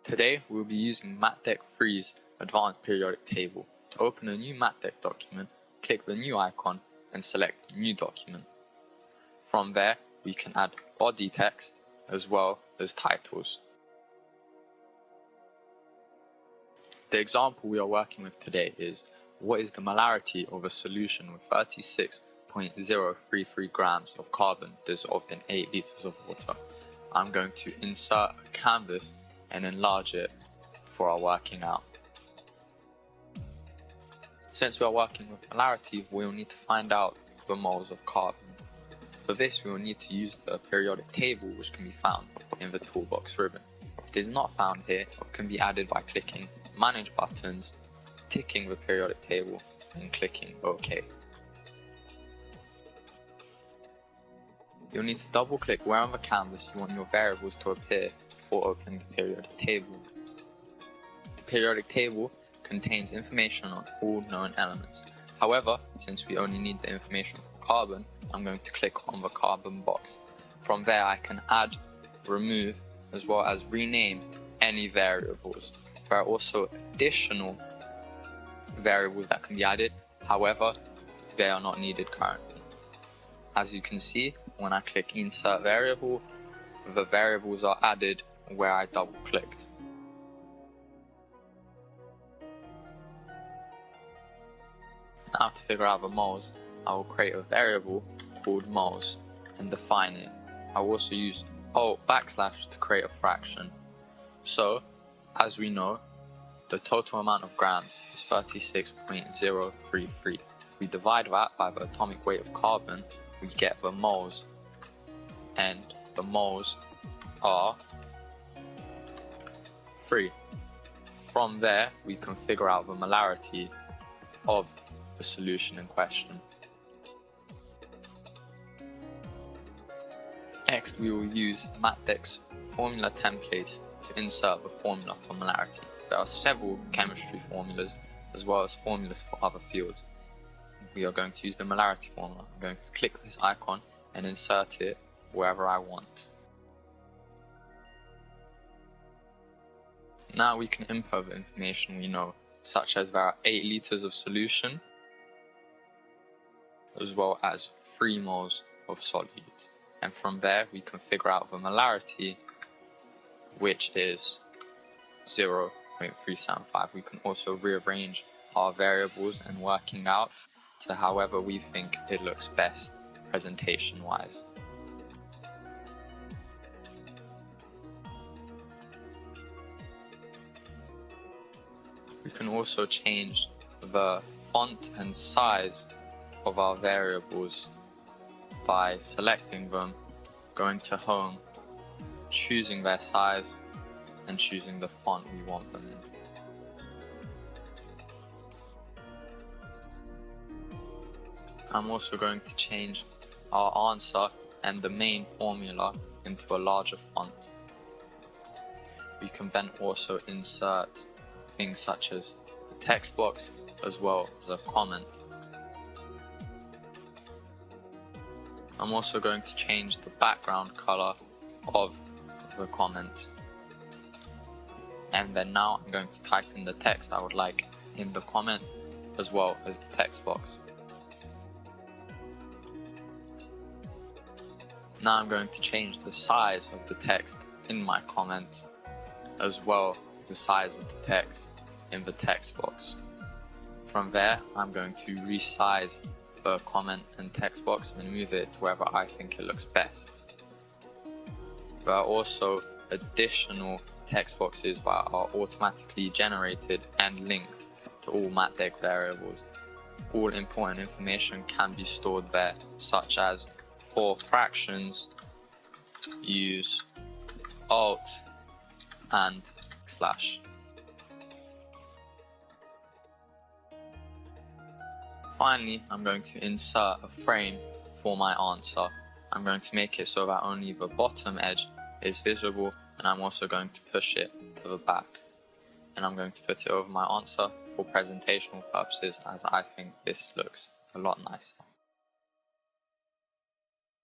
Today we'll be using MatDeck 3's Advanced Periodic Table. To open a new MatDeck document, click the new icon and select New Document. From there we can add body text as well as titles. The example we are working with today is what is the molarity of a solution with 36.033 grams of carbon dissolved in 8 liters of water. I'm going to insert a canvas and enlarge it for our working out. Since we are working with molarity, we will need to find out the moles of carbon. For this we will need to use the periodic table, which can be found in the toolbox ribbon. If it is not found here, it can be added by clicking Manage buttons, ticking the periodic table and clicking OK. You'll need to double click where on the canvas you want your variables to appear before opening the periodic table. The periodic table contains information on all known elements. However, since we only need the information for carbon, I'm going to click on the carbon box. From there I can add, remove, as well as rename any variables. There are also additional variables that can be added, however, they are not needed currently. As you can see, when I click Insert Variable, the variables are added where I double clicked. Now to figure out the moles, I will create a variable called moles and define it. I will also use \/ to create a fraction. So, as we know, the total amount of grams is 36.033. If we divide that by the atomic weight of carbon, we get the moles, and the moles are 3. From there, we can figure out the molarity of the solution in question. Next, we will use MatDeck's formula templates to insert the formula for molarity. There are several chemistry formulas as well as formulas for other fields. We are going to use the molarity formula. I'm going to click this icon and insert it wherever I want. Now we can input the information we know, such as there are 8 liters of solution as well as 3 moles of solute. And from there we can figure out the molarity, which is 0.375. We can also rearrange our variables and working out to however we think it looks best presentation wise. We can also change the font and size of our variables by selecting them, going to Home, choosing their size and choosing the font we want them in. I'm also going to change our answer and the main formula into a larger font. We can then also insert things such as the text box as well as a comment. I'm also going to change the background color of the comment. And then now I'm going to type in the text I would like in the comment as well as the text box. Now I'm going to change the size of the text in my comment as well as the size of the text in the text box. From there I'm going to resize the comment and text box and move it to wherever I think it looks best. There are also additional text boxes that are automatically generated and linked to all MatDeck variables. All important information can be stored there, such as for fractions, use Alt and /. Finally, I'm going to insert a frame for my answer. I'm going to make it so that only the bottom edge is visible, and I'm also going to push it to the back. And I'm going to put it over my answer for presentational purposes, as I think this looks a lot nicer.